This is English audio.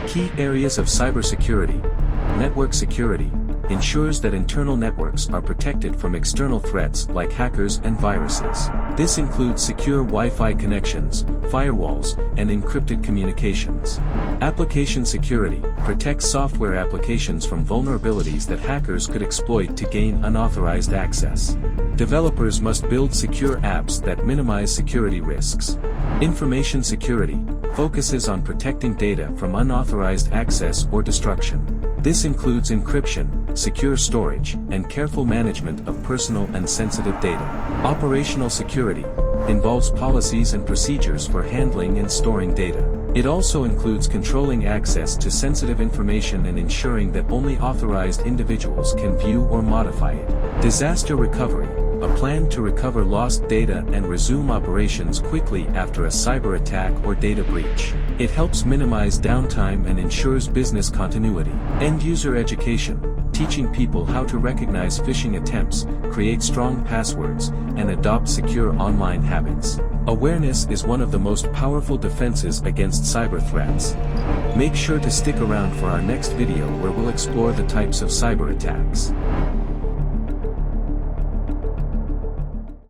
Key areas of cybersecurity. Network security ensures that internal networks are protected from external threats like hackers and viruses. This includes secure Wi-Fi connections, firewalls, and encrypted communications. Application security protects software applications from vulnerabilities that hackers could exploit to gain unauthorized access. Developers must build secure apps that minimize security risks. Information security focuses on protecting data from unauthorized access or destruction. This includes encryption, secure storage, and careful management of personal and sensitive data. Operational security involves policies and procedures for handling and storing data. It also includes controlling access to sensitive information and ensuring that only authorized individuals can view or modify it. Disaster recovery, a plan to recover lost data and resume operations quickly after a cyber attack or data breach. It helps minimize downtime and ensures business continuity. End-user education, teaching people how to recognize phishing attempts, create strong passwords, and adopt secure online habits. Awareness is one of the most powerful defenses against cyber threats. Make sure to stick around for our next video where we'll explore the types of cyber attacks.